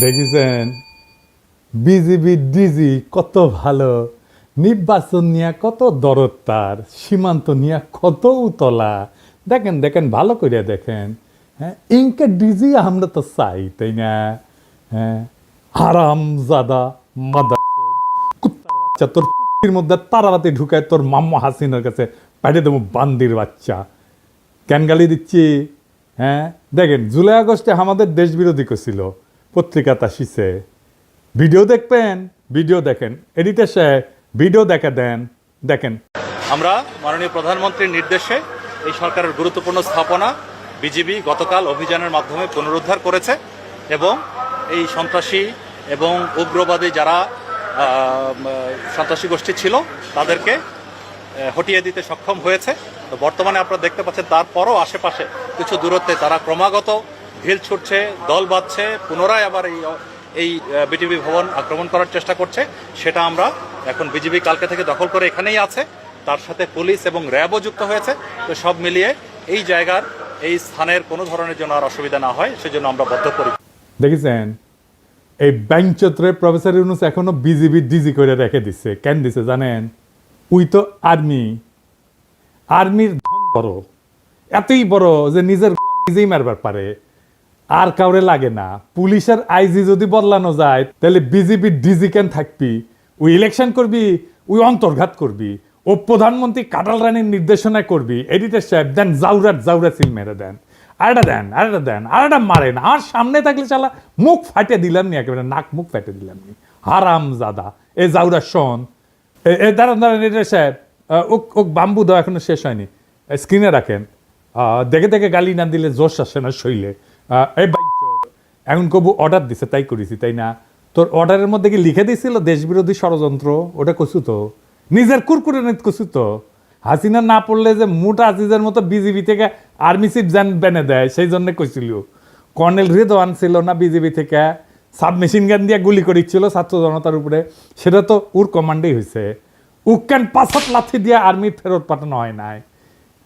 দেখেছেন BGB DG কত ভালো, নির্বাচন নিয়ে কত দরদ, তার সীমান্ত নিয়ে কত উতলা। দেখেন দেখেন ভালো করে দেখেন। হ্যাঁ, ইনকে ডিজি আমরা তো চাই, তাই না? হ্যাঁ, হারাম জাদা মাদা কুত্তার বাচ্চা, তোর পুটির মধ্যে তারাবাতি ঢুকায় তোর মাম্মা হাসিনার কাছে পাঠিয়ে দেবো বান্দির বাচ্চা। কেন গালি দিচ্ছি? হ্যাঁ, দেখেন জুলাই আগস্টে আমাদের দেশ বিরোধী করছিল, পত্রিকা তাসিছে। ভিডিও দেখবেন, ভিডিও দেখেন, এডিটর সাহেব ভিডিও দেখে দেন, দেখেন। আমরা মাননীয় প্রধানমন্ত্রীর নির্দেশে এই সরকারের গুরুত্বপূর্ণ স্থাপনা বিজিবি গতকাল অভিযানের মাধ্যমে পুনরুদ্ধার করেছে এবং এই সন্ত্রাসী এবং উগ্রবাদী যারা সন্ত্রাসী গোষ্ঠী ছিল তাদেরকে হটিয়ে দিতে সক্ষম হয়েছে। তো বর্তমানে আপনারা দেখতে পাচ্ছেন তারপরও আশেপাশে কিছু দূরত্বে তারা ক্রমাগত ঢিল ছুটছে, দল বাঁধছে, পুনরায় আবার এই বিটিভি ভবন আক্রমণ করার চেষ্টা করছে। সেটা আমরা এখন বিজিবি কালকে থেকে দখল করে এখানেই আছে, তার সাথে পুলিশ এবং র্যাবও যুক্ত হয়েছে। তো সব মিলিয়ে এই জায়গার এই স্থানের কোনো ধরনের জন্য আর অসুবিধা না হয় সেজন্য আমরা বদ্ধপরি। দেখেছেন এই ব্যাংচত্রে প্রফেসর ইউনুস এখনো বিজিবি ডিজি করে রেখে দিচ্ছে। কেন দিছে জানেন? উই তো আর্মির ধন বড়, এতই বড় যে নিজের নিজেই মারবার পারে, আর কাউরে লাগে না। পুলিশের আইজি যদি বদলানো যায় তাহলে বিজেপি ডিজি কেন থাকবি? ওই ইলেকশন করবি, ওই অন্তর্ঘাত করবি, ও প্রধানমন্ত্রী কাটাল রানীর নির্দেশনায় করবি। এডিটর সাহেব দেন জাউরা সিল মেরে দেন, আরেকটা মারেন। আর সামনে থাকলে চালা মুখ ফাটে দিলাম নি, একেবারে নাক মুখ ফাটে দিলাম নি। হারাম জাদা এ জাউরা শোন, দাঁড়ান এডিটর সাহেব, ওক বাম্বু দেওয়া এখনো শেষ হয়নি, স্ক্রিনে রাখেন। দেখে দেখে গালি না দিলে জোশ আসে না শৈলে। এই এখন কবু অর্ডার দিছে তাই করেছি, তাই না? তোর অর্ডারের মধ্যে কি লিখে দিয়েছিল দেশবিরোধী ষড়যন্ত্র? ওটা কছু তো নিজের কুরকুরে নিত কছু তো। হাসিনা না পড়লে যে মোটা আজিজের মতো বিজিবি থেকে আর্মি চিফ জান বেনে দেয়, সেই জন্য কইছিল। কর্নেল রেদওয়ান ছিল না বিজিবি থেকে, সাবমেশিন গান দিয়ে গুলি করেছিল ছাত্র জনতার উপরে, সেটা তো ওর কমান্ডেই হয়েছে। উক্কান 5 লাথি দিয়ে আর্মি ফেরত পাঠানো হয় নাই।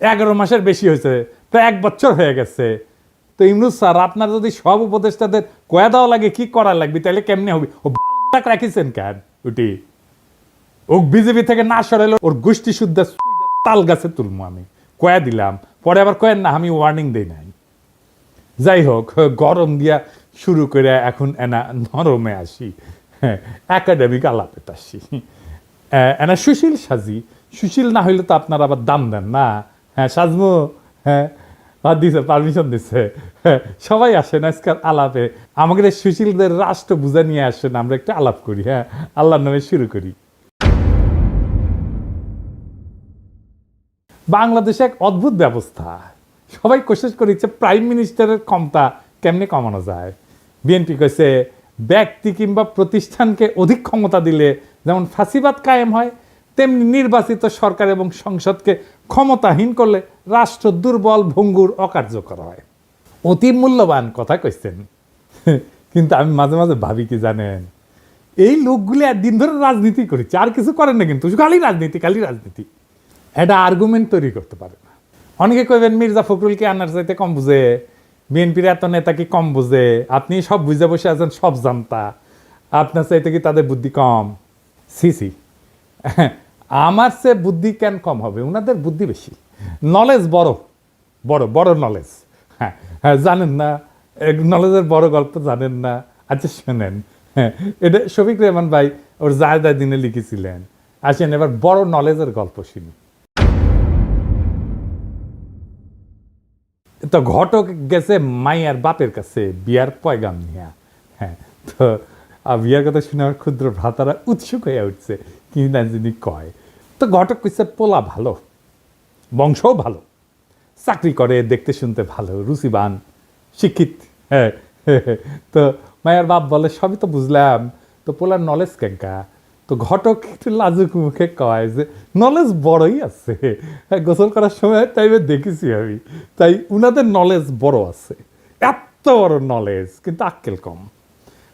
11 মাসের বেশি হয়েছে, প্রায় 1 বছর হয়ে গেছে। তো ইমরুজ স্যার, আপনার যদি সব উপদেষ্টাদের কয়া দেওয়া লাগে কি করা লাগবে, তাহলে কেমনে হবে? ও রাখিছেন কেন? ওটি ও বিজেপি থেকে না সরাইলে ওর গোষ্ঠী শুদ্ধ তাল গাছে তুলবো আমি, কয়া দিলাম। পরে আবার কয়েন না আমি ওয়ার্নিং দেই নাই। যাই হোক, গরম দিয়া শুরু করে এখন এনা নরমে আসি, একাডেমিক আলাপেতে আসি। এনা সুশীল সাজি, সুশীল না হইলে তো আপনারা আবার দাম দেন না। হ্যাঁ সাজমু, হ্যাঁ দিছে, পারমিশন দিছে। সবাই আসেন আজকাল আলাপে, আমাদের সুশীলদের রাষ্ট্র বুঝা নিয়ে আসেন, আমরা একটু আলাপ করি। হ্যাঁ, আল্লাহর নামে শুরু করি। বাংলাদেশে এক অদ্ভুত ব্যবস্থা, সবাই কোশিশ করেছে প্রাইম মিনিস্টারের ক্ষমতা কেমনে কমানো যায়। বিএনপি কইছে ব্যক্তি কিংবা প্রতিষ্ঠানকে অধিক ক্ষমতা দিলে যেমন ফাঁসিবাদ কায়েম হয়, তেমনি নির্বাচিত সরকার এবং সংসদকে ক্ষমতাহীন করলে রাষ্ট্র দুর্বল, ভঙ্গুর, অকার্যকর হয়। অতি মূল্যবান কথা কইছেন। কিন্তু আমি মাঝে মাঝে ভাবি কি জানেন, এই লোকগুলি একদিন ধরে রাজনীতি করেছে, আর কিছু করেন না, কিন্তু খালি রাজনীতি। এটা আর্গুমেন্ট তৈরি করতে পারে না। অনেকে কইবেন মির্জা ফখরুলকে আনার চাইতে কম বুঝে, বিএনপির এত নেতা কি কম বুঝে? আপনি সব বুঝে বসে আছেন, সব জানতা, আপনার চাইতে কি তাদের বুদ্ধি কম? সি আমার সে বুদ্ধি কেন কম হবে? ওনাদের বুদ্ধি বেশি, নলেজ বড় নলেজ। হ্যাঁ হ্যাঁ, জানেন না নলেজের বড় গল্প জানেন না? আচ্ছা শোনেন, হ্যাঁ, এটা শফিক রেহমান ভাই ওর জায়দা দিনে লিখেছিলেন। আসেন এবার বড় নলেজের গল্প শুনি। তো ঘটক গেছে মাইয়ার বাপের কাছে বিয়ার পয়গাম নিয়া। হ্যাঁ, তো বিয়ার কথা শুনে আমার ক্ষুদ্র ভ্রাতারা উৎসুক হয়ে উঠছে, কি না যিনি কয়। তো ঘটক কইছে পোলা ভালো, বংশও ভালো, চাকরি করে, দেখতে শুনতে ভালো, রুচিবান, শিক্ষিত। হ্যাঁ, তো মায়ের বাপ বলে সবই তো বুঝলাম, তো পোলার নলেজ কেঙ্কা? তো ঘটক একটু লাজুক মুখে কয় যে নলেজ বড়ই আছে, গোসল করার সময় টাইমে দেখেছি আমি, তাই উনাদের নলেজ বড় আছে, এত বড় নলেজ, কিন্তু আক্কেল কম।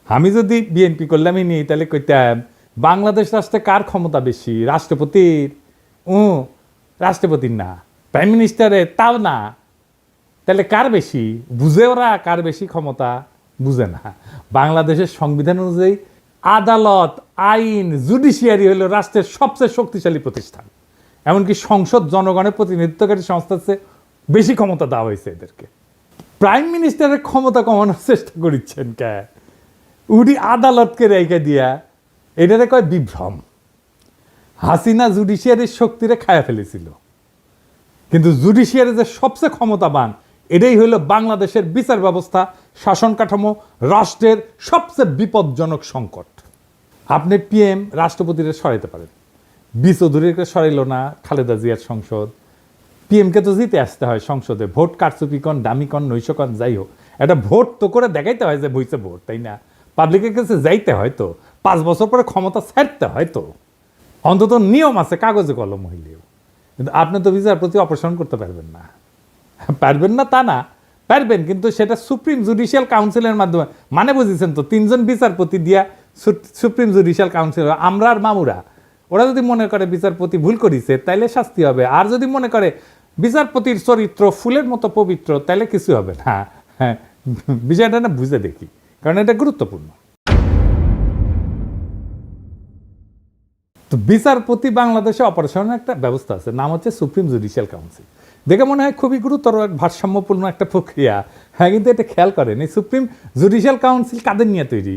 আমি যদি বিএনপি করলামই নি, তাহলে কইতাম বাংলাদেশ রাষ্ট্রে কার ক্ষমতা বেশি? রাষ্ট্রপতির? রাষ্ট্রপতির না, প্রাইম মিনিস্টারের? তাও না। তাহলে কার বেশি? বুঝে ওরা কার বেশি ক্ষমতা? বুঝে না। বাংলাদেশের সংবিধান অনুযায়ী আদালত, আইন, জুডিশিয়ারি হলো রাষ্ট্রের সবচেয়ে শক্তিশালী প্রতিষ্ঠান। এমনকি সংসদ জনগণের প্রতিনিধিত্বকারী সংস্থার চেয়ে বেশি ক্ষমতা দেওয়া হয়েছে এদেরকে। প্রাইম মিনিস্টারের ক্ষমতা কমানোর চেষ্টা করিচ্ছেন কে? উনি আদালতকে রেখে দিয়া, এটারে কয় বিভ্রম। হাসিনা জুডিশিয়ারির শক্তিরে খায়া ফেলেছিল, কিন্তু জুডিশিয়ারি যে সবচেয়ে ক্ষমতাবান, এটাই হইল বাংলাদেশের বিচার ব্যবস্থা, শাসন কাঠামো, রাষ্ট্রের সবচেয়ে বিপজ্জনক সংকট। আপনি পিএম রাষ্ট্রপতিরে সরাইতে পারেন, বি চৌধুরীকে সরাইল না খালেদা জিয়ার সংসদ। পিএমকে তো জিতে আসতে হয় সংসদে, ভোট কারচুপি কন, দামি কন, নৈশকন, যাই হোক, একটা ভোট তো করে দেখাইতে হয় যে বইছে ভোট, তাই না? পাবলিকের কাছে যাইতে হয় তো, 5 বছর পরে ক্ষমতা ছাড়তে হয় তো, অন্তত নিয়ম আছে কাগজে কলম হইলেও। কিন্তু আপনি তো বিচারপতি অপসারণ করতে পারবেন না। পারবেন না তা না, পারবেন, কিন্তু সেটা সুপ্রিম জুডিশিয়াল কাউন্সিলের মাধ্যমে। মানে বুঝেছেন তো, 3 জন বিচারপতি দিয়া সুপ্রিম জুডিশিয়াল কাউন্সিল, আমরা আর মামুরা, ওরা যদি মনে করে বিচারপতি ভুল করেছে তাইলে শাস্তি হবে, আর যদি মনে করে বিচারপতির চরিত্র ফুলের মতো পবিত্র তাইলে কিছু হবে না। হ্যাঁ, বিষয়টা না বুঝে দেখি, কারণ এটা গুরুত্বপূর্ণ। তো বিচারপতি বাংলাদেশে অপারেশনের একটা ব্যবস্থা আছে, নাম হচ্ছে সুপ্রিম জুডিশিয়াল কাউন্সিল। দেখে মনে হয় খুবই গুরুতর, ভারসাম্যপূর্ণ একটা প্রক্রিয়া। হ্যাঁ, কিন্তু এটা খেয়াল করেন, এই সুপ্রিম জুডিশিয়াল কাউন্সিল কাদের নিয়ে তৈরি?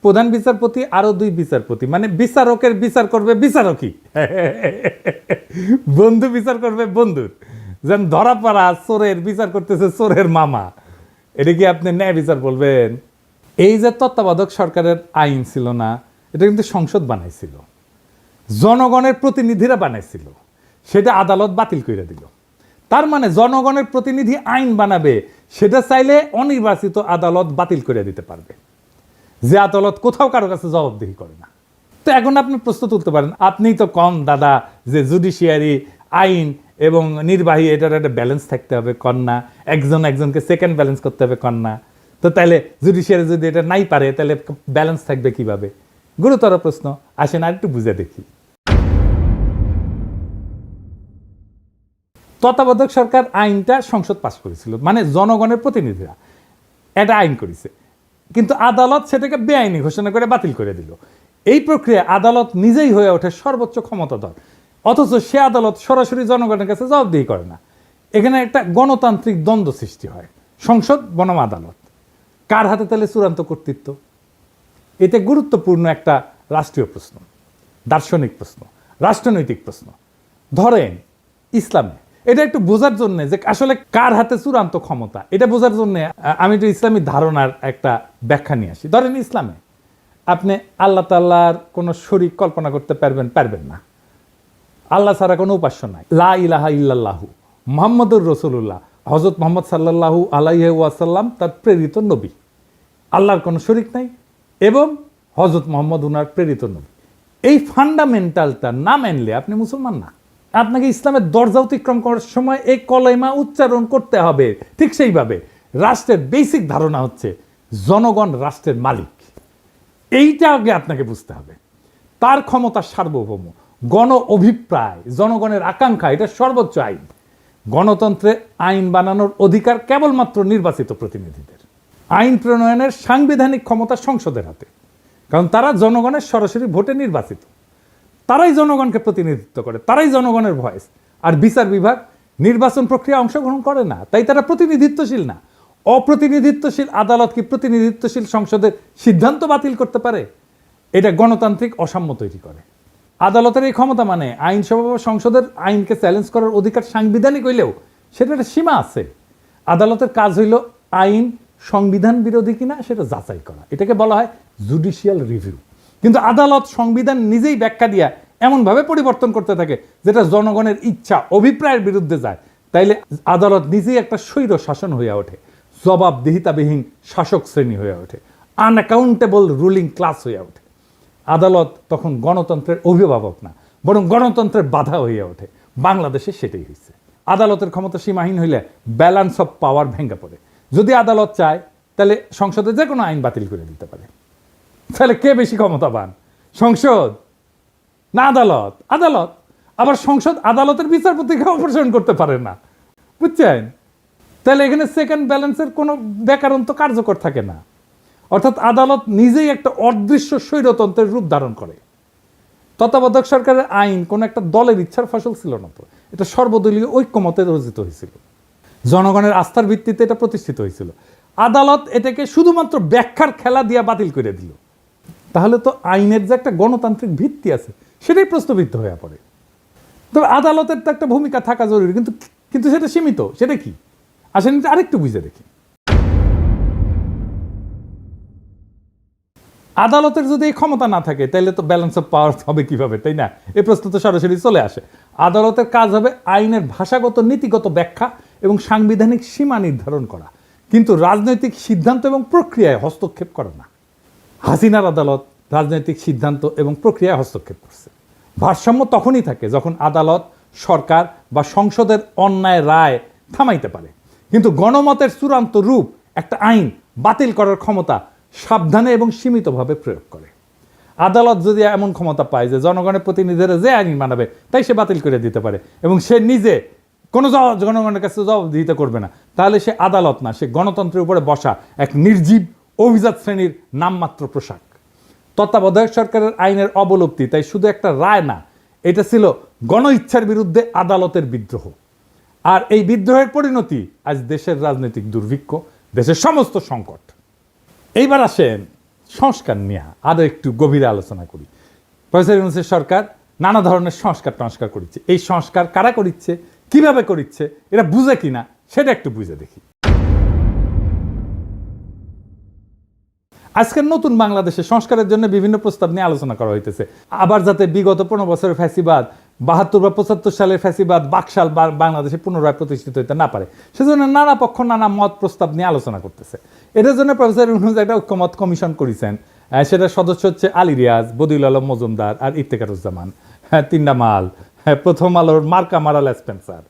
প্রধান বিচারপতি আরো 2 বিচারপতি, মানে বিচারকের বিচার করবে বিচারকই, বন্ধু বিচার করবে বন্ধুর। যেন ধরা পড়া চোরের বিচার করতেছে চোরের মামা, এটা কি আপনি ন্যায় বিচার বলবেন? এই যে তত্ত্বাবধায়ক সরকারের আইন ছিল না, এটা কিন্তু সংসদ বানাইছিল, জনগণের প্রতিনিধিরা বানাইছিল, সেটা আদালত বাতিল করে দিল। তার মানে জনগণের প্রতিনিধি আইন বানাবে, সেটা চাইলে অনির্বাচিত আদালত বাতিল করে দিতে পারবে, যে আদালত কোথাও কারো কাছে জবাবদিহি করে না। তো এখন আপনি প্রশ্ন তুলতে পারেন, আপনিই তো কন দাদা যে জুডিশিয়ারি, আইন এবং নির্বাহী, এটার একটা ব্যালেন্স থাকতে হবে, কন না? একজন একজনকে সেকেন্ড ব্যালেন্স করতে হবে, কন না? তো তাহলে জুডিশিয়ারি যদি এটা নাই পারে, তাহলে ব্যালেন্স থাকবে কিভাবে? গুরুতর প্রশ্ন। আসেন আর একটু বুঝে দেখি। তত্ত্বাবধায়ক সরকার আইনটা সংসদ পাস করেছিল, মানে জনগণের প্রতিনিধিরা এটা আইন করেছে, কিন্তু আদালত সেটাকে বেআইনি ঘোষণা করে বাতিল করে দিল। এই প্রক্রিয়া আদালত নিজেই হয়ে ওঠে সর্বোচ্চ ক্ষমতাধর, অথচ সে আদালত সরাসরি জনগণের কাছে জবাবদিহি করে না। এখানে একটা গণতান্ত্রিক দ্বন্দ্ব সৃষ্টি হয়, সংসদ বনাম আদালত, কার হাতে তাহলে চূড়ান্ত কর্তৃত্ব? এতে গুরুত্বপূর্ণ একটা রাষ্ট্রীয় প্রশ্ন, দার্শনিক প্রশ্ন, রাষ্ট্রনৈতিক প্রশ্ন। ধরেন ইসলামে, এটা একটু বোঝার জন্য যে আসলে কার হাতে চূড়ান্ত ক্ষমতা, এটা বোঝার জন্য আমি একটু ইসলামী ধারণার একটা ব্যাখ্যা নিয়ে আসি। ধরেন ইসলামে আপনি আল্লাহ তাআলার কোনো শরীক কল্পনা করতে পারবেন না, আল্লাহ ছাড়া কোনো উপাস্য নাই, লা ইলাহা ইল্লাল্লাহু মুহাম্মাদুর রাসূলুল্লাহ, হযরত মুহাম্মদ সাল্লাল্লাহু আলাইহি ওয়াসাল্লাম তার প্রেরিত নবী, আল্লাহর কোনো শরীক নাই এবং হযরত মুহাম্মদ উনার প্রেরিত নবী। এই ফান্ডামেন্টালটা না মানলে আপনি মুসলমান না। আপনাকে ইসলামের দরজা অতিক্রম করার সময় এই কলেমা উচ্চারণ করতে হবে। ঠিক সেইভাবে রাষ্ট্রের বেসিক ধারণা হচ্ছে জনগণ রাষ্ট্রের মালিক, এইটা আগে আপনাকে বুঝতে হবে। তার ক্ষমতা সার্বভৌম, গণ অভিপ্রায়, জনগণের আকাঙ্ক্ষা, এটা সর্বোচ্চ আইন। গণতন্ত্রে আইন বানানোর অধিকার কেবলমাত্র নির্বাচিত প্রতিনিধিদের। আইন প্রণয়নের সাংবিধানিক ক্ষমতা সংসদের হাতে, কারণ তারা জনগণের সরাসরি ভোটে নির্বাচিত, তারাই জনগণকে প্রতিনিধিত্ব করে, তারাই জনগণের ভয়েস। আর বিচার বিভাগ নির্বাচন প্রক্রিয়া অংশগ্রহণ করে না, তাই তারা প্রতিনিধিত্বশীল না। অপ্রতিনিধিত্বশীল আদালত কি প্রতিনিধিত্বশীল সংসদের সিদ্ধান্ত বাতিল করতে পারে? এটা গণতান্ত্রিক অসাম্য তৈরি করে। আদালতের এই ক্ষমতা মানে আইনসভা বা সংসদের আইনকে চ্যালেঞ্জ করার অধিকার সাংবিধানিক হইলেও সেটা একটা সীমা আছে। আদালতের কাজ হইল আইন সংবিধান বিরোধী কিনা সেটা যাচাই করা, এটাকে বলা হয় জুডিশিয়াল রিভিউ। কিন্তু আদালত সংবিধান নিজেই ব্যাখ্যা দিয়া এমনভাবে পরিবর্তন করতে থাকে যেটা জনগণের ইচ্ছা অভিপ্রায়ের বিরুদ্ধে যায়, তাইলে আদালত নিজেই একটা স্বৈর শাসন হয়ে ওঠে, জবাবদিহিতাবিহীন শাসক শ্রেণী হয়ে ওঠে, আনঅ্যাকাউন্টেবল রুলিং ক্লাস হয়ে ওঠে। আদালত তখন গণতন্ত্রের অভিভাবক না, বরং গণতন্ত্রের বাধা হয়ে ওঠে। বাংলাদেশে সেটাই হয়েছে। আদালতের ক্ষমতা সীমাহীন হইলে ব্যালেন্স অফ পাওয়ার ভেঙে পড়ে। যদি আদালত চায় তাহলে সংসদে যে কোনো আইন বাতিল করে দিতে পারে। তাহলে কে বেশি ক্ষমতাবান, সংসদ না আদালত? আদালত। আবার সংসদ আদালতের বিচারপতিকে অপসারণ করতে পারে না, বুঝছেন? তাহলে এখানে সেকেন্ড ব্যালেন্সের কোনো ব্যাকরণ তো কার্যকর থাকে না। অর্থাৎ আদালত নিজেই একটা অদৃশ্য স্বৈরতন্ত্রের রূপ ধারণ করে। তত্ত্বাবধায়ক সরকারের আইন কোনো একটা দলের ইচ্ছার ফসল ছিল না, তো এটা সর্বদলীয় ঐক্যমতে রচিত হয়েছিল, জনগণের আস্থার ভিত্তিতে এটা প্রতিষ্ঠিত হয়েছিল। আদালত এটাকে শুধুমাত্র ব্যাখ্যার খেলা দিয়ে বাতিল করে দিল। তাহলে তো আইনের যে একটা গণতান্ত্রিক ভিত্তি আছে সেটাই প্রশ্নবিদ্ধ হয়ে পড়ে। তবে আদালতের তো একটা ভূমিকা থাকা জরুরি, কিন্তু কিন্তু সেটা সীমিত। সেটা কি আসেন আরেকটু বুঝে দেখি। আদালতের যদি এই ক্ষমতা না থাকে তাহলে তো ব্যালেন্স অফ পাওয়ার হবে কিভাবে, তাই না? এই প্রশ্ন তো সরাসরি চলে আসে। আদালতের কাজ হবে আইনের ভাষাগত নীতিগত ব্যাখ্যা এবং সাংবিধানিক সীমা নির্ধারণ করা, কিন্তু রাজনৈতিক সিদ্ধান্ত এবং প্রক্রিয়ায় হস্তক্ষেপ করে না। হাসিনার আদালত রাজনৈতিক সিদ্ধান্ত এবং প্রক্রিয়ায় হস্তক্ষেপ করছে। ভারসাম্য তখনই থাকে যখন আদালত, সরকার বা সংসদের অন্যায় রায় থামাইতে পারে, কিন্তু গণমতের চূড়ান্ত রূপ একটা আইন বাতিল করার ক্ষমতা সাবধানে এবং সীমিতভাবে প্রয়োগ করে। আদালত যদি এমন ক্ষমতা পায় যে জনগণের প্রতিনিধিরা যে আইন মানাবে তাই সে বাতিল করে দিতে পারে এবং সে নিজে কোনো জনগণের কাছে জবাবদিহিতা করবে না, তাহলে সে আদালত না, সে গণতন্ত্রের উপরে বসা এক নির্জীব অভিজাত শ্রেণীর নামমাত্র পোশাক। তত্ত্বাবধায়ক সরকারের আইনের অবলুপ্তি তাই শুধু একটা রায় না, এটা ছিল গণ ইচ্ছার বিরুদ্ধে আদালতের বিদ্রোহ। আর এই বিদ্রোহের পরিণতি আজ দেশের রাজনৈতিক দুর্ভিক্ষ, দেশের সমস্ত সংকট। এইবার আসেন সংস্কার নিয়ে আরো একটু গভীরে আলোচনা করি। প্রফেসর ইউনূসের সরকার নানা ধরনের সংস্কার করছে। এই সংস্কার কারা করিচ্ছে, কিভাবে করিচ্ছে, এরা বুঝে কিনা সেটা একটু বুঝে দেখি। আজকের নতুন বাংলাদেশে সংস্কারের জন্য বিভিন্ন প্রস্তাব নিয়ে আলোচনা করা হইতেছে। আবার যাতে বিগত 15 বছরের ফ্যাসিবাদ, 72 বা 75 সালের ফ্যাসিবাদ বাকশাল বাংলাদেশে পুনরায় প্রতিষ্ঠিত হইতে না পারে, সেজন্য নানা পক্ষ নানা মত প্রস্তাব নিয়ে আলোচনা করতেছে। এটার জন্য প্রফেসর ইউনূস একটা ঐক্যমত কমিশন করেছেন। সেটার সদস্য হচ্ছে আলী রিয়াজ, বদিউল আলম মজুমদার আর ইফতেখারুজ্জামান, তিনটা মাল, প্রথম আলোর মার্কা মারাল স্পেন্সার।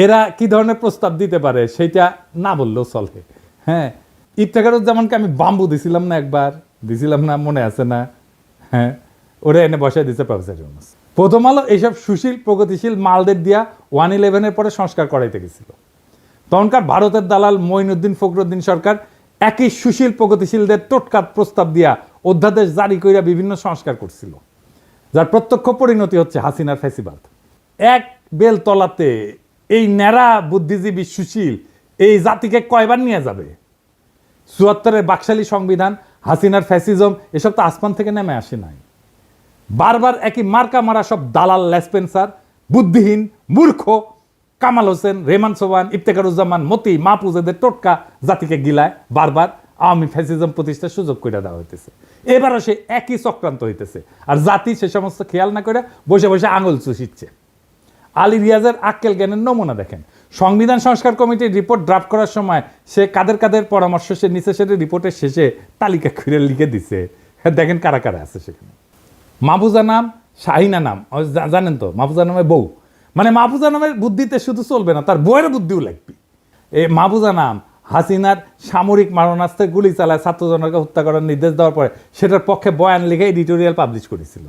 এরা কি ধরনের প্রস্তাব দিতে পারে সেটা না বললেও চলে। হ্যাঁ, ইফতেখারুজ্জামানকে আমি বাম্বু দিছিলাম না, একবার দিছিলাম না, মনে আছে না? হ্যাঁ, ওরা এনে বসায় দিচ্ছে প্রফেসর ইউনূস। প্রথম আলো এইসব সুশীল প্রগতিশীল মালদের দিয়া 111-এর পরে সংস্কার করাইতে গেছিল। তখনকার ভারতের দালাল মঈনুদ্দিন ফখরুদ্দিন সরকার একই সুশীল প্রগতিশীলদের টোটকা প্রস্তাব দিয়া অধ্যাদেশ জারি কইরা বিভিন্ন সংস্কার করছিল, যার প্রত্যক্ষ পরিণতি হচ্ছে হাসিনার ফ্যাসিবাদ। এক বেল তলাতে এই ন্যাড়া বুদ্ধিজীবী সুশীল এই জাতিকে কয়বার নিয়ে যাবে? ৭৪-এর বাকশালী সংবিধান, হাসিনার ফ্যাসিজম, এসব তো আসমান থেকে নেমে আসে নাই। বারবার একই মার্কা মারা সব দালাল লেসপেন্সার, বুদ্ধিহীন মূর্খ কামাল হোসেন, রেহমান সোবহান, ইফতেখারুজ্জামান, মতি, মাহফুজ এদের টোটকা জাতিকে গিলায় বারবার আওয়ামী ফ্যাসিজম প্রতিষ্ঠার সুযোগ করে দেওয়া হইতেছে। এবারও সে একই চক্রান্ত হইতেছে, আর জাতি সে সমস্ত খেয়াল না করে বসে বসে আঙুল চুষিচ্ছে। আলী রিয়াজের আক্কেল জ্ঞানের নমুনা দেখেন। সংবিধান সংস্কার কমিটির রিপোর্ট ড্রাফট করার সময় সে কাদের পরামর্শ সে নিচে সেটা রিপোর্টের শেষে তালিকা করে লিখে দিছে। দেখেন কারা কারা আছে সেখানে। মাহফুজা নাম, শাহিনা নাম, জানেন তো মাহফুজা নামের বউ, মানে মাহফুজা নামের বুদ্ধিতে শুধু চলবে না, তার বউয়ের বুদ্ধিও লাগবে। এই মাহফুজা নাম হাসিনার সামরিক মারণাস্ত্রে গুলি চালায় ছাত্রজনকে হত্যা করার নির্দেশ দেওয়ার পরে সেটার পক্ষে বয়ান লিখে এডিটোরিয়াল পাবলিশ করেছিল,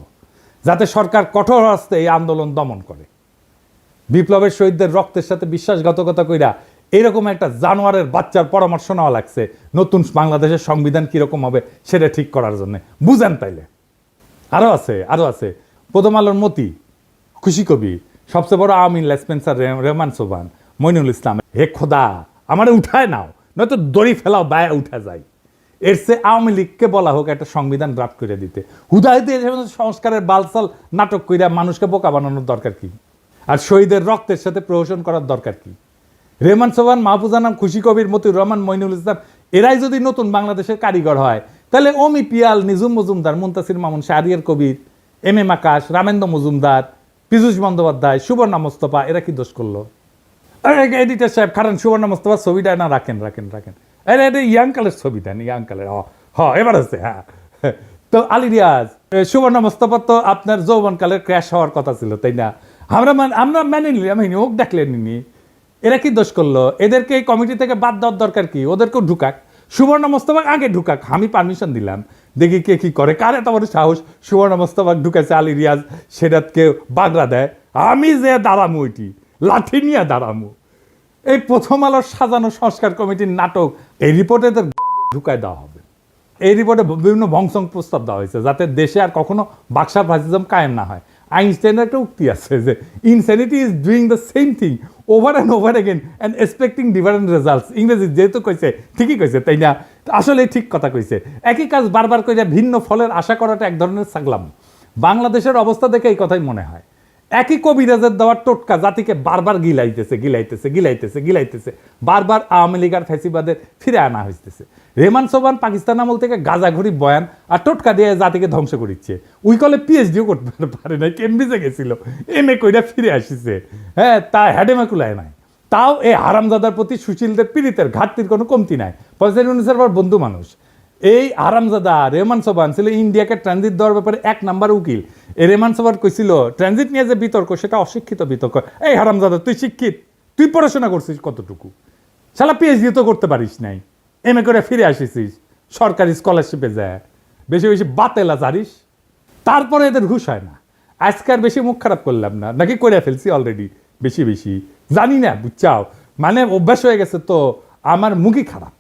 যাতে সরকার কঠোর হস্তে এই আন্দোলন দমন করে। বিপ্লবের শহীদদের রক্তের সাথে বিশ্বাসঘাতকতা কইরা এরকম একটা জানোয়ারের বাচ্চার পরামর্শ নেওয়া লাগছে নতুন বাংলাদেশের সংবিধান কিরকম হবে সেটা ঠিক করার জন্য। বুঝেন তাইলে? আরো আছে প্রথম আলোর মতি, খুশি কবি, সবচেয়ে বড় আওয়ামী লেসপেন্সার রেহমান সোবহান, মইনুল ইসলাম। হে খোদা, আমারে উঠায় নাও, নয়তো দড়ি ফেলাও, বায়া উঠা যায়। এর সে আওয়ামী লীগকে বলা হোক একটা সংবিধান ড্রাফট করে দিতে। হুদাহিতে সংস্কারের বালসাল নাটক কইরা মানুষকে বোকা বানানোর দরকার কি? আর শহীদের রক্তের সাথে প্রহসন করার দরকার কি? রেহমান সোবহান, মাহফুজা নাম, খুশি কবির, মতিউর রহমান, মইনুল ইসলাম এরাই যদি নতুন বাংলাদেশের কারিগর হয়, তাহলে অমি পিয়াল, নিজুম মজুমদার, মুনতাসির মামুন, শাহরিয়ার কবির, এম আকাশ, রামেন্দ্র মজুমদার, পীযূষ বন্দ্যোপাধ্যায়, সুবর্ণা মোস্তফা এরা কি দোষ করলো? এডিটর সাহেব খারান, সুবর্ণা মোস্তফা ছবিটা না রাখেন। আরে এটা ইয়াংকালের ছবি দেন, ইয়াংকালের। এবার আছে। হ্যাঁ, তো আলী রিয়াজ, সুবর্ণা মোস্তফা তো আপনার যৌবনকালের ক্র্যাশ হওয়ার কথা ছিল, তাই না? আমরা মেনে নিলাম, ওক ডাকলেন নি। এরা কি দোষ করলো? এদেরকে এই কমিটি থেকে বাদ দেওয়ার দরকার কি? ওদেরকেও ঢুকাক, সুবর্ণা মোস্তফা আগে ঢুকাক, আমি পারমিশন দিলাম, দেখি কে কি করে। কার এত বড় সাহস সুবর্ণা মোস্তফা ঢুকাইছে, আলী রিয়াজ সেটাকে বাগড়া দেয়, আমি যে দাঁড়ামু, ওইটি লাঠি নিয়ে দাঁড়ামু। এই প্রথম আলোর সাজানো সংস্কার কমিটির নাটক, এই রিপোর্টে ঢুকায় দেওয়া হবে। এই রিপোর্টে বিভিন্ন ভংসং প্রস্তাব দেওয়া হয়েছে যাতে দেশে আর কখনো বাকশাল ফ্যাসিজম কায়েম না হয়। আইনস্টাইনের একটা উক্তি আছে যে insanity is doing the same thing over and over again and expecting different results. ইংরেজি যেহেতু কইছে ঠিকই কইছে, তাই না? আসলে ঠিক কথা কইছে। একই কাজ বারবার করে ভিন্ন ফলের আশা করাটা এক ধরনের ছাগলাম। বাংলাদেশের অবস্থা দেখে এই কথাই মনে হয়। একই কবিরাজের দেওয়ার টোটকা জাতিকে বারবার গিলাইতেছে, বারবার আওয়ামী লীগ আর ফ্যাসিবাদের ফিরে আনা হইতেছে। রেমান সোবান পাকিস্তান আমল থেকে গাজাঘুরি বয়ান আর টোটকা দিয়ে জাতিকে ধ্বংস করিচ্ছে। উই কলে পিএইচডিও করতে পারে না, কেমব্রিজে গেছিল, এমএ কইরা ফিরে আসিছে, হ্যাঁ, তা হ্যাডেমে কুলায় নাই। তাও এই হারামজাদার প্রতি সুশীলদের পীড়িতের ঘাটতির কোনো কমতি নাই। পয়সা ইউনিসের বন্ধু মানুষ এই হারামজাদা রেহমান সোবান ছিল ইন্ডিয়াকে ট্রানজিট দেওয়ার ব্যাপারে 1 নাম্বার উকিল। এই রেহমান সোবান কইছিল ট্রানজিট নিয়ে যে বিতর্ক সেটা অশিক্ষিত বিতর্ক। এই হারামজাদা, তুই শিক্ষিত? তুই পড়াশোনা করছিস কতটুকু? শালা পিএইচডি তো করতে পারিস নাই, এমএ করে ফিরে আসিস সরকারি স্কলারশিপে যায়, বেশি বেশি বাতেলা জারিস, তারপরে এদের ঘুষ হয় না। আজকে আর বেশি মুখ খারাপ করলাম না, নাকি করে ফেলছি অলরেডি বেশি জানি না, বুঝছাও, মানে অভ্যাস হয়ে গেছে তো আমার মুখই খারাপ।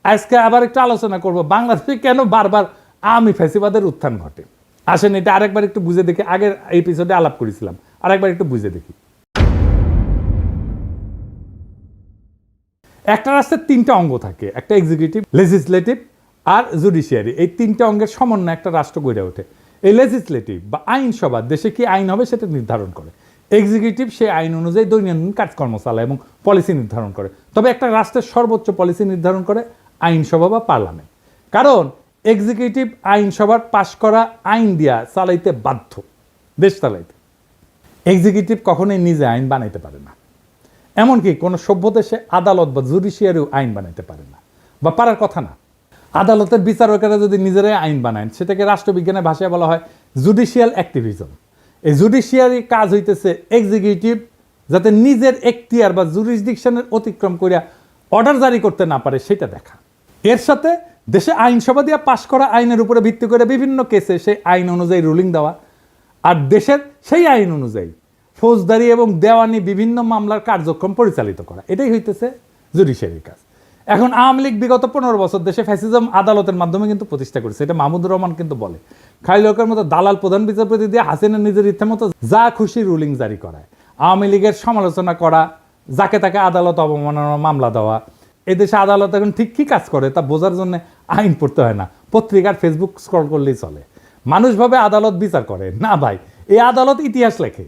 আজকে আবার একটু আলোচনা করব বাংলাদেশে কেন বারবার আওয়ামী ফ্যাসিবাদের উত্থান ঘটে। আসেন এটা আরেকবার একটু বুঝে দেখি, আগের এপিসোডে আলাপ করেছিলাম, আরেকবার একটু বুঝে দেখি। একটা রাষ্ট্রের 3টা অঙ্গ থাকে, একটা এক্সিকিউটিভ, লেজিসলেটিভ আর জুডিশিয়ারি। এই 3টা অঙ্গের সমন্বয়ে একটা রাষ্ট্র গড়ে ওঠে। এই লেজিসলেটিভ বা আইনসভা দেশে কি আইন হবে সেটা নির্ধারণ করে। এক্সিকিউটিভ সেই আইন অনুযায়ী দৈনন্দিন কাজকর্ম চালায় এবং পলিসি নির্ধারণ করে। তবে একটা রাষ্ট্রের সর্বোচ্চ পলিসি নির্ধারণ করে আইনসভা বা পার্লামেন্ট, কারণ এক্সিকিউটিভ আইনসভার পাশ করা আইন দিয়া চালাইতে বাধ্য, দেশ চালাইতে। এক্সিকিউটিভ কখনোই নিজে আইন বানাইতে পারে না, এমনকি কোনো সভ্য দেশে আদালত বা জুডিশিয়ারিও আইন বানাইতে পারে না, বা পারার কথা না। আদালতের বিচারকেরা যদি নিজেরাই আইন বানায় সেটাকে রাষ্ট্রবিজ্ঞানের ভাষায় বলা হয় জুডিশিয়াল অ্যাক্টিভিজম। এই জুডিশিয়ারি কাজ হইতেছে এক্সিকিউটিভ যাতে নিজের এখতিয়ার বা জুরিসডিকশনের অতিক্রম করিয়া অর্ডার জারি করতে না পারে সেটা দেখা। এর সাথে দেশে আইনসভা দিয়ে পাশ করা আইনের উপরে ভিত্তি করে বিভিন্ন কেসে সেই আইন অনুযায়ী রুলিং দেওয়া, আর দেশের সেই আইন অনুযায়ী ফৌজদারি এবং দেওয়ানি বিভিন্ন মামলার কার্যক্রম পরিচালিত করা, এটাই হইতেছে জুডিশিয়ারির কাজ। এখন আওয়ামী লীগ বিগত 15 বছর দেশে ফ্যাসিজম আদালতের মাধ্যমে কিন্তু প্রতিষ্ঠা করেছে, এটা মাহমুদুর রহমান কিন্তু বলে। খাইলোকের মতো দালাল প্রধান বিচারপতি দিয়ে হাসিনা নিজের ইচ্ছা মতো যা খুশি রুলিং জারি করায়, আওয়ামী লীগের সমালোচনা করা, যাকে তাকে আদালত অবমাননার মামলা দেওয়া। এদেশে আদালত এখন ঠিক কি কাজ করে তা বোঝার জন্য আইন পড়তে হয় না, পত্রিকার ফেসবুক স্ক্রল করলেই চলে। মানুষ ভাবে আদালত বিচার করে না, ভাই, এই আদালত ইতিহাস লেখে,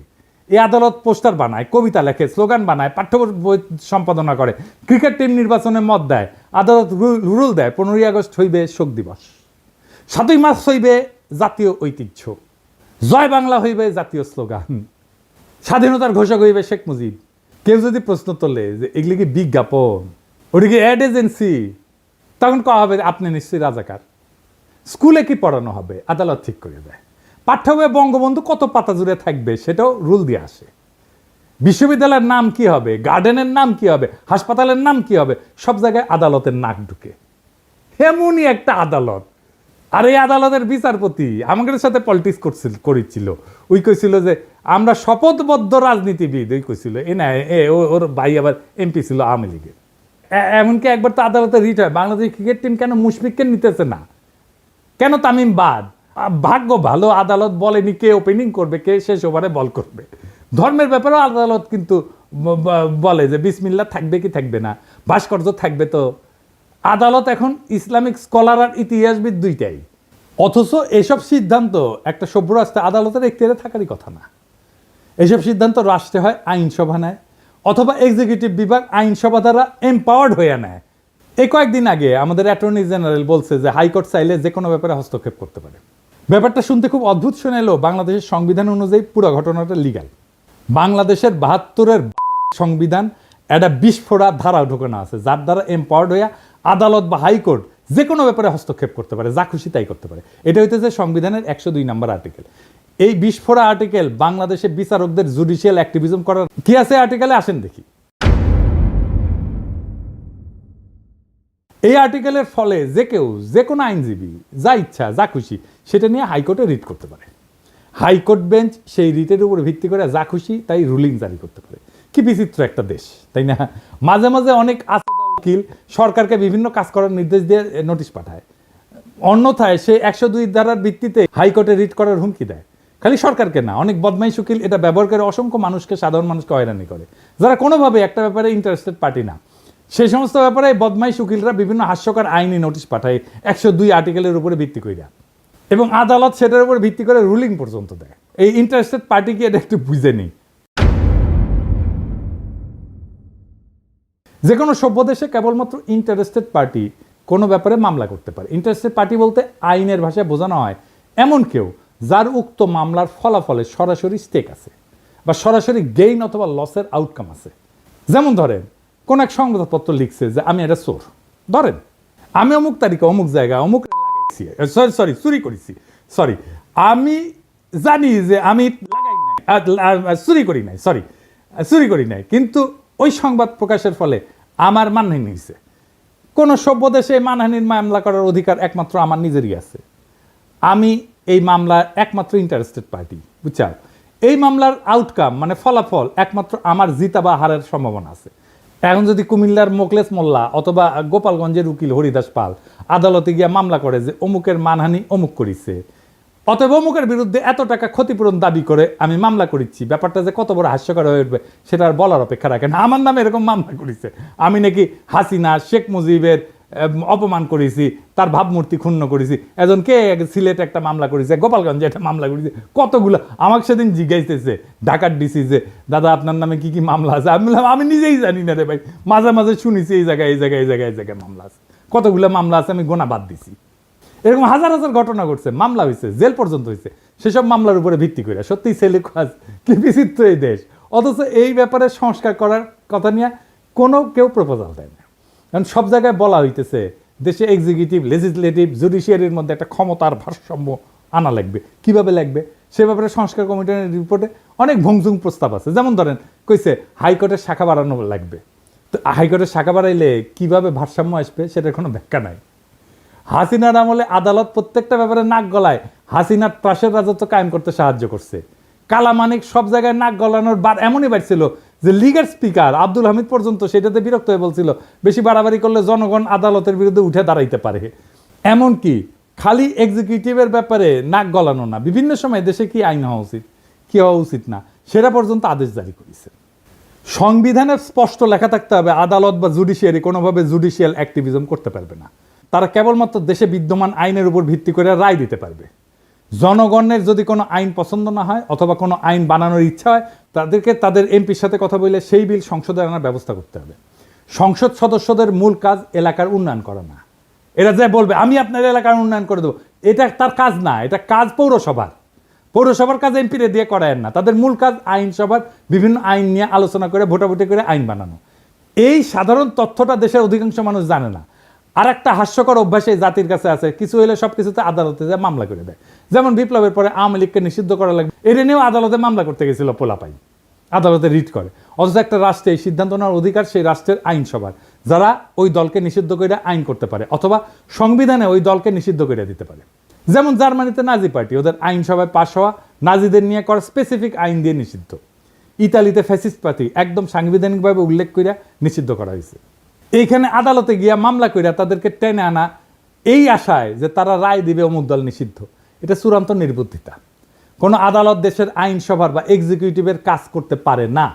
এই আদালত পোস্টার বানায়, কবিতা লেখে, স্লোগান বানায়, পাঠ্য বই সম্পাদনা করে, ক্রিকেট টিম নির্বাচনে মত দেয়, আদালত রুল দেয় 15ই আগস্ট হইবে শোক দিবস, 7ই মার্চ হইবে জাতীয় ঐতিহ্য, জয় বাংলা হইবে জাতীয় স্লোগান, স্বাধীনতার ঘোষক হইবে শেখ মুজিব। কেউ যদি প্রশ্ন তোলে যে এগুলি কি বিজ্ঞাপন, ওটা কি অ্যাড এজেন্সি, তখন কয়া হবে আপনি নিশ্চয়ই রাজাকার। স্কুলে কি পড়ানো হবে আদালত ঠিক করে দেয়। পাঠ্য বইয়ে বঙ্গবন্ধু কত পাতা জুড়ে থাকবে সেটাও রুল দিয়ে আসে। বিশ্ববিদ্যালয়ের নাম কি হবে, গার্ডেনের নাম কি হবে, হাসপাতালের নাম কি হবে, সব জায়গায় আদালতের নাক ঢুকে। এমনই একটা আদালত। আর এই আদালতের বিচারপতি আমাদের সাথে পলিটিক্স করেছিল। ওই কইছিল যে আমরা শপথবদ্ধ রাজনীতিবিদ, ওই কইছিল এ না, ওর ভাই আবার এমপি ছিল আওয়ামী লীগের। এমনকি একবার তো আদালতে রিট হয়, বাংলাদেশ ক্রিকেট টিম কেন মুশফিককে নিতেছে না, কেন তামিম বাদ। ভাগ্য ভালো আদালত বলেনি কে ওপেনিং করবে, কে শেষ ওভারে বল করবে। ধর্মের ব্যাপারেও আদালত কিন্তু বলে যে বিসমিল্লাহ থাকবে কি থাকবে না, ভাস্কর্য থাকবে। তো আদালত এখন ইসলামিক স্কলার আর ইতিহাসবিদ দুইটাই। অথচ এসব সিদ্ধান্ত একটা সভ্য রাষ্ট্রে আদালতের এখতিয়ারে থাকারই কথা না। এসব সিদ্ধান্ত রাষ্ট্রে হয় আইনসভা নেয়, অথবা এক্সিকিউটিভ বিভাগ আইনসভা দ্বারা এম্পাওয়ার্ড হয়ে নেয়। এই কয়েকদিন আগে আমাদের অ্যাটর্নি জেনারেল বলছে যে হাইকোর্ট চাইলে যে কোনো ব্যাপারে হস্তক্ষেপ করতে পারে। ব্যাপারটা শুনতে খুব অদ্ভুত শোনালেও বাংলাদেশের সংবিধান অনুযায়ী পুরো ঘটনাটা লিগ্যাল। বাংলাদেশের 72-এর সংবিধান একটা বিস্ফোরা ধারা ঢোকানো আছে, যার দ্বারা এম্পাওয়ার্ড হইয়া আদালত বা হাইকোর্ট যে কোনো ব্যাপারে হস্তক্ষেপ করতে পারে, যা খুশি তাই করতে পারে। এটা হইতেছে সংবিধানের 102 নম্বর আর্টিকেল। এই বিস্ফোরা আর্টিকেল বাংলাদেশে বিচারকদের জুডিশিয়াল অ্যাক্টিভিজম করার কি আছে আর্টিকেলে, আসেন দেখি। এই আর্টিকেলের ফলে যে কেউ, যে কোনো আইনজীবী যা ইচ্ছা যা খুশি সেটা নিয়ে হাইকোর্টে রিট করতে পারে। হাইকোর্ট বেঞ্চ সেই রিটের উপর ভিত্তি করে যা খুশি তাই রুলিং জারি করতে পারে। কি বিচিত্র একটা দেশ, তাই না? মাঝে মাঝে অনেক উকিল সরকারকে বিভিন্ন কাজ করার নির্দেশ দিয়ে নোটিশ পাঠায়, অন্যথায় সে 102 ধারার ভিত্তিতে হাইকোর্টে রিট করার হুমকি দেয়। খালি সরকারকে না, অনেক বদমাইশ উকিল এটা ব্যবহার করে অসংখ্য মানুষকে, সাধারণ মানুষকে হয়রানি করে, যারা কোনোভাবে একটা ব্যাপারে ইন্টারেস্টেড পার্টি না। সেই সমস্ত ব্যাপারে বদমাইশ উকিলরা বিভিন্ন হাস্যকর আইনি নোটিশ পাঠায় 102 আর্টিকেলের উপরে ভিত্তি কইরা, এবং আদালত সেটার উপর ভিত্তি করে রুলিং পর্যন্ত দেয়। এই ইন্টারেস্টেড পার্টি কি এটা একটু বুঝে নি? যে কোনো সভ্য দেশে কেবলমাত্র ইন্টারেস্টেড পার্টি কোনো ব্যাপারে মামলা করতে পারে। ইন্টারেস্টেড পার্টি বলতে আইনের ভাষায় বোঝানো হয় এমন কেউ যার উক্ত মামলার ফলাফলে সরাসরি স্টেক আছে বা সরাসরি গেইন অথবা লসের আউটকাম আছে। যেমন ধরেন কোন এক সংবাদপত্র লিখছে যে আমি এটা চোর, ধরেন আমি অমুক তারিখে অমুক জায়গায় অমুক লাগাইছি, সরি চুরি করেছি, সরি আমি জানি যে আমি লাগাই নাই, চুরি করি নাই, সরি চুরি করি নাই, কিন্তু ওই সংবাদ প্রকাশের ফলে আমার মানহানি হয়েছে। কোন সভ্য দেশে মানহানির মামলা করার অধিকার একমাত্র আমার নিজেরই আছে। আমি এই মামলার একমাত্র ইন্টারেস্টেড পার্টি, বুঝছাও? এই মামলার আউটকাম মানে ফলাফল একমাত্র আমার জিতা বা হারের সম্ভাবনা আছে। এখন যদি কুমিল্লার মোকলেস মোল্লা অথবা গোপালগঞ্জের উকিল হরিদাস পাল আদালতে গিয়ে মামলা করে যে অমুকের মানহানি অমুক করিছে, অতএব অমুকের বিরুদ্ধে এত টাকা ক্ষতিপূরণ দাবি করে আমি মামলা করেছি, ব্যাপারটা যে কত বড় হাস্যকর হয়ে উঠবে সেটা আর বলার অপেক্ষা রাখে না। আমার নামে এরকম মামলা করেছে, আমি নাকি হাসিনা শেখ মুজিবের অপমান করেছি, তার ভাবমূর্তি ক্ষুণ্ণ করেছি, কে সিলেটে একটা মামলা করেছে, গোপালগঞ্জে একটা মামলা করেছে, কতগুলো। আমাকে সেদিন জিজ্ঞাসতেছে ঢাকার ডিসি যে দাদা আপনার নামে কি কি মামলা আছে। আমি বললাম আমি নিজেই জানি না রে ভাই, মাঝে মাঝে শুনেছি এই জায়গায় এই জায়গায় এই জায়গায় এই জায়গায় মামলা আছে, কতগুলো মামলা আছে আমি গোনা বাদ দিছি। এরকম হাজার হাজার ঘটনা ঘটছে, মামলা হয়েছে, জেল পর্যন্ত হয়েছে, সেসব মামলার উপরে ভিত্তি করে। সত্যিই ছেলে কাজ কি বিচিত্র এই দেশ। অথচ এই ব্যাপারে সংস্কার করার কথা নিয়ে কোনো কেউ প্রপোজাল দেয় না। কারণ সব জায়গায় বলা হইতেছে দেশে এক্সিকিউটিভ, লেজিসলেটিভ, জুডিশিয়ারির মধ্যে একটা ক্ষমতার ভারসাম্য আনা লাগবে। কিভাবে লাগবে সে ব্যাপারে সংস্কার কমিটির রিপোর্টে অনেক ভংসুং প্রস্তাব আছে। যেমন ধরেন কইছে হাইকোর্টের শাখা বাড়ানো লাগবে, তো হাইকোর্টের শাখা বাড়াইলে কিভাবে ভারসাম্য আসবে সেটার কোনো ব্যাখ্যা নাই। হাসিনার আমলে আদালত প্রত্যেকটা ব্যাপারে নাক গলায় হাসিনার ত্রাসের রাজত্ব কায়েম করতে সাহায্য করছে। কালামানিক সব জায়গায় নাক গলানোর বার এমনই বাড়ছিল যে লিগের স্পিকার আব্দুল হামিদ পর্যন্ত সেটাতে বিরক্ত হয়ে বলছিল বেশি বাড়াবাড়ি করলে জনগণ আদালতের বিরুদ্ধে উঠে দাঁড়াইতে পারে। এমনকি খালি এক্সিকিউটিভের ব্যাপারে নাক গলানো না, বিভিন্ন সময় দেশে কি আইন হওয়া উচিত কি হওয়া উচিত না সেটা পর্যন্ত আদেশ জারি করেছে। সংবিধানের স্পষ্ট লেখা থাকতে হবে আদালত বা জুডিশিয়ারি কোনোভাবে জুডিশিয়াল অ্যাক্টিভিজম করতে পারবে না। তারা কেবলমাত্র দেশে বিদ্যমান আইনের উপর ভিত্তি করে রায় দিতে পারবে। জনগণের যদি কোনো আইন পছন্দ না হয় অথবা কোনো আইন বানানোর ইচ্ছা হয়, তাদেরকে তাদের এমপির সাথে কথা বলে সেই বিল সংসদে আনার ব্যবস্থা করতে হবে। সংসদ সদস্যদের মূল কাজ এলাকার উন্নয়ন করা না। এরা যে বলবে আমি আপনার এলাকার উন্নয়ন করে দেবো, এটা তার কাজ না, এটা কাজ পৌরসভার। পৌরসভার কাজ এমপিরে দিয়ে করায় না, তাদের মূল কাজ আইনসভার বিভিন্ন আইন নিয়ে আলোচনা করে ভোটাভুটি করে আইন বানানো। এই সাধারণ তথ্যটা দেশের অধিকাংশ মানুষ জানে না। আর একটা হাস্যকর অভ্যাস এই জাতির কাছে আছে, কিছু হলে সব কিছুতে আদালতে যায় মামলা করে দেয়। যেমন বিপ্লবের পরে আওয়ামী লীগকে নিষিদ্ধ করা লাগবে, এটা নিয়েও আদালতে মামলা করতে গেছিল পোলাপাই, আদালতে রিট করে। অথচ একটা রাষ্ট্রে এই সিদ্ধান্ত নেওয়ার অধিকার সেই রাষ্ট্রের আইনসভার, যারা ওই দলকে নিষিদ্ধ করে আইন করতে পারে অথবা সংবিধানে ওই দলকে নিষিদ্ধ করে দিতে পারে। যেমন জার্মানিতে নাজি পার্টি, ওদের আইনসভায় পাশ হওয়া নাজিদের নিয়ে করা স্পেসিফিক আইন দিয়ে নিষিদ্ধ। ইতালিতে ফ্যাসিস্ট পার্টি একদম সাংবিধানিকভাবে উল্লেখ করে নিষিদ্ধ করা হয়েছে। এইখানে আদালতে গিয়া মামলা কইরা তাদেরকে টেনে আনা এই আশায় যে তারা রায় দিবে অমুক দল নিষিদ্ধ, এটা চূড়ান্ত নির্বুদ্ধিতা। কোনো আদালত দেশের আইনসভার বা এক্সিকিউটিভের কাজ করতে পারে না।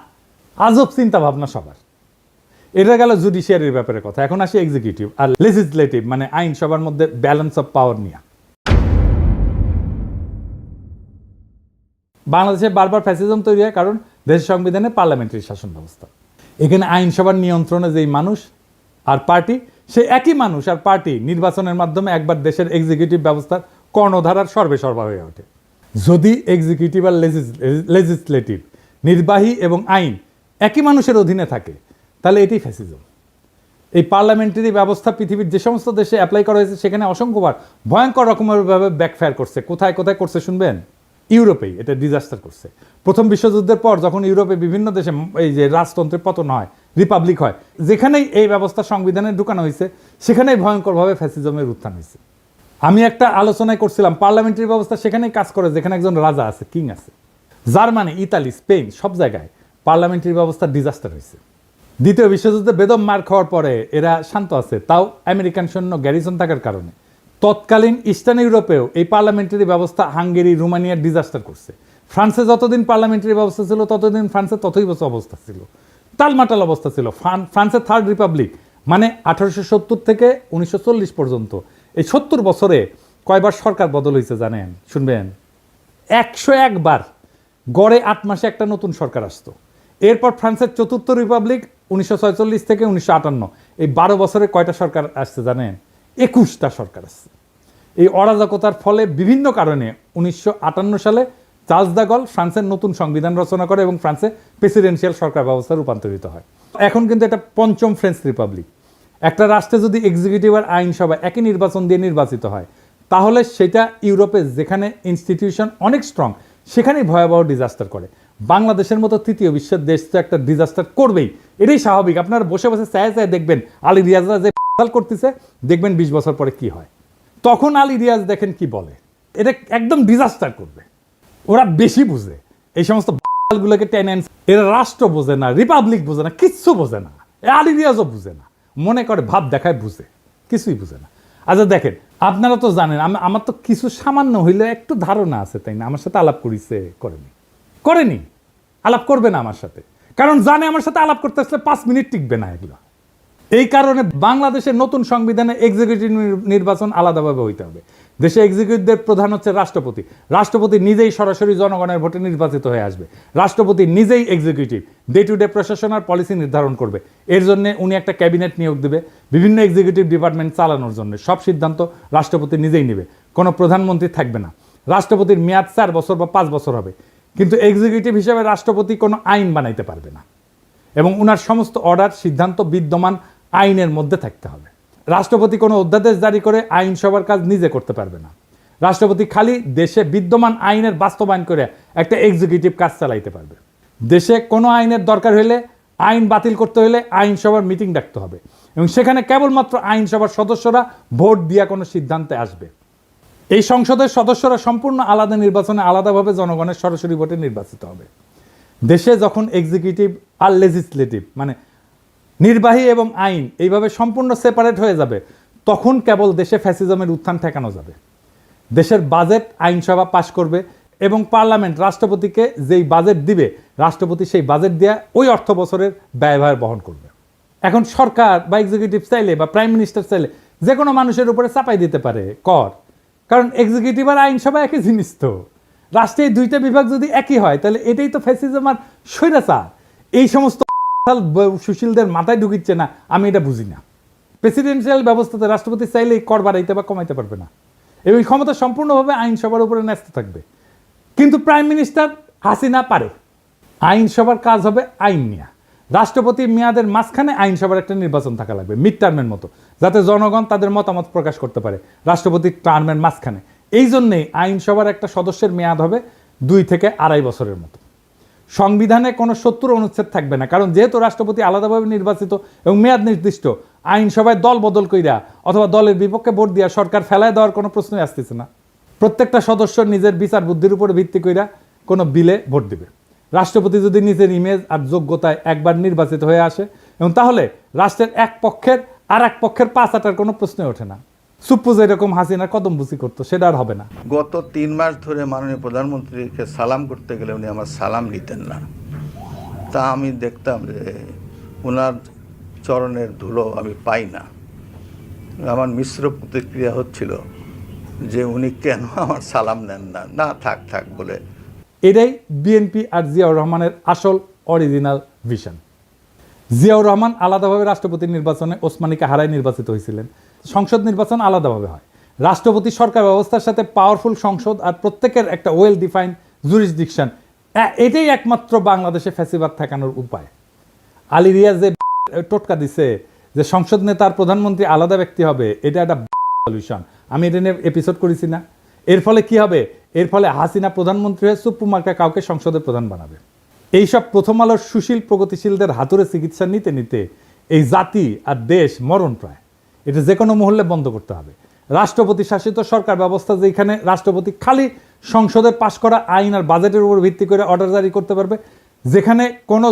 আজব চিন্তা ভাবনা সবার। এটা গেল জুডিশিয়ারির ব্যাপারে কথা। এখন আসি এক্সিকিউটিভ আর লেজিসলেটিভ মানে আইনসভার মধ্যে ব্যালেন্স অফ পাওয়ার নিয়ে। বাংলাদেশে বারবার ফ্যাসিজম তৈরি হয় কারণ দেশের সংবিধানে পার্লামেন্টারি শাসন ব্যবস্থা। এখানে আইনসভার নিয়ন্ত্রণে যেই মানুষ আর পার্টি, সে একই মানুষ আর পার্টি নির্বাচনের মাধ্যমে একবার দেশের এক্সিকিউটিভ ব্যবস্থার কর্ণধারার সর্বেসর্বা হয়ে ওঠে। যদি এক্সিকিউটিভ আর লেজিসলেটিভ, নির্বাহী এবং আইন একই মানুষের অধীনে থাকে তাহলে এটি ফ্যাসিজম। এই পার্লামেন্টারি ব্যবস্থা পৃথিবীর যে সমস্ত দেশে অ্যাপ্লাই করা হয়েছে সেখানে অসংখ্যবার ভয়ঙ্কর রকমেরভাবে ব্যাকফায়ার করছে। কোথায় কোথায় করছে শুনবেন? ইউরোপেই এটা ডিজাস্টার করছে। প্রথম বিশ্বযুদ্ধের পর যখন ইউরোপে বিভিন্ন দেশে এই যে রাজতন্ত্রের পতন হয়, রিপাবলিক হয়, যেখানেই এই ব্যবস্থা সংবিধানে ঢুকানো হয়েছে সেখানেই ভয়ঙ্করভাবে ফ্যাসিজমের উত্থান হয়েছে। আমি একটা আলোচনায় করছিলাম পার্লামেন্টারি ব্যবস্থা সেখানেই কাজ করে যেখানে একজন রাজা আছে, কিং আছে। জার্মানি, ইতালি, স্পেন সব জায়গায় পার্লামেন্টারি ব্যবস্থা ডিজাস্টার হয়েছে। দ্বিতীয় বিশ্বযুদ্ধে বেদম মার খাওয়ার পরে এরা শান্ত আছে, তাও আমেরিকান সৈন্য গ্যারিসন থাকার কারণে তৎকালীন ইস্টার্ন ইউরোপেও এই পার্লামেন্টারি ব্যবস্থা হাঙ্গেরি রোমানিয়ার ডিজাস্টার করছে। ফ্রান্সে যতদিন পার্লামেন্টারি ব্যবস্থা ছিল ততদিন ফ্রান্সে ততই বছর অবস্থা ছিল, টালমাটাল অবস্থা ছিল। ফ্রান্সের থার্ড রিপাবলিক মানে 1870 থেকে 1940 পর্যন্ত এই 70 বছরে কয়বার সরকার বদল হয়েছে জানেন? শুনবেন, 101 বার। গড়ে 8 মাসে একটা নতুন সরকার আসতো। এরপর ফ্রান্সের চতুর্থ রিপাবলিক 1946 থেকে 1958, এই 12 বছরে কয়টা সরকার আসছে জানেন? 21টা সরকার আসছে। এই অরাজকতার ফলে বিভিন্ন কারণে 1958 সালে চার্লস দ্য গল ফ্রান্সের নতুন সংবিধান রচনা করে এবং ফ্রান্সে প্রেসিডেন্সিয়াল সরকার ব্যবস্থা রূপান্তরিত হয়। এখন কিন্তু এটা পঞ্চম ফ্রেঞ্চ রিপাবলিক। একটা রাষ্ট্রে যদি এক্সিকিউটিভ আর আইনসভা একই নির্বাচন দিয়ে নির্বাচিত হয়, তাহলে সেটা ইউরোপে যেখানে ইনস্টিটিউশন অনেক স্ট্রং সেখানেই ভয়াবহ ডিজাস্টার করে। বাংলাদেশের মতো তৃতীয় বিশ্বের দেশ তো একটা ডিজাস্টার করবেই, এটাই স্বাভাবিক। আপনারা বসে বসে চায় চায় দেখবেন আলী রিয়াজরা যে করতেছে, দেখবেন 20 বছর পরে কি হয়। তখন আলী রিয়াজ দেখেন কি বলে, এটা একদম ডিজাস্টার করবে। ওরা বেশি বুঝে এই সমস্ত গুলোকে টেনে। এরা রাষ্ট্র বোঝে না, রিপাবলিক বোঝে না, কিচ্ছু বোঝে না। আলী রিয়াজও বুঝে না, মনে করে ভাব দেখায় বুঝে, কিছুই বুঝে না। আচ্ছা দেখেন, আপনারা তো জানেন আমার তো কিছু সামান্য হইলে একটু ধারণা আছে, তাই না? আমার সাথে আলাপ করেছে, করেনি, আলাপ করবে না আমার সাথে, কারণ জানে আমার সাথে আলাপ করতে আসলে 5 মিনিট টিকবে না এগুলো। এই কারণে বাংলাদেশের নতুন সংবিধানে এক্সিকিউটিভ নির্বাচন আলাদাভাবে হইতে হবে। দেশে এক্সিকিউটিভদের প্রধান হচ্ছে রাষ্ট্রপতি। রাষ্ট্রপতি নিজেই সরাসরি জনগণের ভোটে নির্বাচিত হয়ে আসবে। রাষ্ট্রপতি নিজেই এক্সিকিউটিভ, ডে টু ডে প্রশাসন আর পলিসি নির্ধারণ করবে। এর জন্য উনি একটা ক্যাবিনেট নিয়োগ দেবে বিভিন্ন এক্সিকিউটিভ ডিপার্টমেন্ট চালানোর জন্য। সব সিদ্ধান্ত রাষ্ট্রপতি নিজেই নেবে, কোনো প্রধানমন্ত্রী থাকবে না। রাষ্ট্রপতির মেয়াদ 4 বছর বা 5 বছর হবে, কিন্তু এক্সিকিউটিভ হিসেবে রাষ্ট্রপতি কোনো আইন বানাইতে পারবে না এবং উনার সমস্ত অর্ডার সিদ্ধান্ত বিদ্যমান আইনের মধ্যে থাকতে হবে। রাষ্ট্রপতি কোনো অধ্যাদেশ জারি করে আইনসভার কাজ নিজে করতে পারবে না। রাষ্ট্রপতি খালি দেশে বিদ্যমান আইনের বাস্তবায়ন করে একটা এক্সিকিউটিভ কাজ চালাইতে পারবে। দেশে কোনো আইনের দরকার হলে, আইন বাতিল করতে হলে আইনসভার মিটিং ডাকতে হবে এবং সেখানে কেবলমাত্র আইনসভার সদস্যরা ভোট দিয়া কোনো সিদ্ধান্তে আসবে। এই সংসদের সদস্যরা সম্পূর্ণ আলাদা নির্বাচনে আলাদাভাবে জনগণের সরাসরি ভোটে নির্বাচিত হবে। দেশে যখন এক্সিকিউটিভ আর লেজিসলেটিভ মানে নির্বাহী এবং আইন এইভাবে সম্পূর্ণ সেপারেট হয়ে যাবে, তখন কেবল দেশে ফ্যাসিজমের উত্থান ঠেকানো যাবে। দেশের বাজেট আইনসভা পাশ করবে এবং পার্লামেন্ট রাষ্ট্রপতিকে যেই বাজেট দিবে, রাষ্ট্রপতি সেই বাজেট দিয়ে ওই অর্থ বছরের ব্যয়ভার বহন করবে। এখন সরকার বা এক্সিকিউটিভ চাইলে বা প্রাইম মিনিস্টার চাইলে যে কোনো মানুষের উপরে চাপাই দিতে পারে কর, কারণ এক্সিকিউটিভ আর আইনসভা একই জিনিস। তো রাষ্ট্রের 2টা বিভাগ যদি একই হয়, তাহলে এটাই তো ফ্যাসিজম আর স্বৈরাচার। এই সমস্ত সুশীলদের মাথায় ঢুকিচ্ছে না, আমি এটা বুঝি না। প্রেসিডেন্সিয়াল ব্যবস্থাতে রাষ্ট্রপতি চাইলেই কর বাড়াইতে বা কমাইতে পারবে না এবং ক্ষমতা সম্পূর্ণভাবে আইনসভার উপরে ন্যস্ত থাকবে। কিন্তু প্রাইম মিনিস্টার হাসিনা পারে। আইনসভার কাজ হবে আইন নিয়ে। রাষ্ট্রপতির মেয়াদের মাঝখানে আইনসভার একটা নির্বাচন থাকা লাগবে, মিড টার্মের মতো, যাতে জনগণ তাদের মতামত প্রকাশ করতে পারে রাষ্ট্রপতির টার্মের মাঝখানে। এই জন্যেই আইনসভার একটা সদস্যের মেয়াদ হবে 2 থেকে 2.5 বছরের মতো। সংবিধানে কোনো 70 অনুচ্ছেদ থাকবে না, কারণ যেহেতু রাষ্ট্রপতি আলাদাভাবে নির্বাচিত এবং মেয়াদ নির্দিষ্ট, আইনসভায় দল বদল কইরা অথবা দলের বিপক্ষে ভোট দিয়া সরকার ফেলায় দেওয়ার কোনো প্রশ্নই আসতেছে না। প্রত্যেকটা সদস্য নিজের বিচার বুদ্ধির উপরে ভিত্তি কইরা কোনো বিলে ভোট দিবে। রাষ্ট্রপতি যদি নিজের ইমেজ আর যোগ্যতায় একবার নির্বাচিত হয়ে আসে এবং তাহলে রাষ্ট্রের এক পক্ষের আর এক পক্ষের পাঁচ আটার কোনো প্রশ্নই ওঠে না। সুপ্পু যেরকম হাসিনা কদমবুচি করতো, সেটা আর হবে না। গত 3 মাস ধরে মাননীয় প্রধানমন্ত্রীকে সালাম করতে গেলে উনি আমার সালাম নিতেন না। তা আমি দেখতাম যে ওনার চরণের ধুলো আমি পাই না। আমার মিশ্র প্রতিক্রিয়া হচ্ছিল যে উনি কেন আমার সালাম নেন না, না থাক থাক বলে। এটাই বিএনপি আর জিয়াউর রহমানের আসল অরিজিনাল ভিশন। জিয়াউর রহমান আলাদাভাবে রাষ্ট্রপতি নির্বাচনে ওসমানীকে হারায় নির্বাচিত হয়েছিলেন। সংসদ নির্বাচন আলাদাভাবে হয়। রাষ্ট্রপতি সরকার ব্যবস্থার সাথে পাওয়ারফুল সংসদ আর প্রত্যেকের একটা ওয়েল ডিফাইন্ড জুরিসডিকশন, এটাই একমাত্র বাংলাদেশে ফ্যাসিবাদ ঠেকানোর উপায়। আলী রিয়াজ যে টোটকা দিছে যে সংসদ নেতা আর প্রধানমন্ত্রী আলাদা ব্যক্তি হবে, এটা একটা সলিউশন। আমি এটা নিয়ে এপিসোড করেছি না? এর ফলে কি হবে? এর ফলে হাসিনা প্রধানমন্ত্রী হয়ে সুপ্পু মার্কা কাউকে সংসদের প্রধান বানাবে। এইসব প্রথম আলোর সুশীল প্রগতিশীলদের হাতুড়ে চিকিৎসা নিতে নিতে এই জাতি আর দেশ মরণ প্রায়। এটা যে কোনো মহল্লে বন্ধ করতে হবে। রাষ্ট্রপতি শাসিত সরকার ব্যবস্থা, যেখানে রাষ্ট্রপতি খালি সংসদে পাশ করা আইন আর বাজেটের উপর ভিত্তি করে অর্ডার জারি করতে পারবে, যেখানে কোনো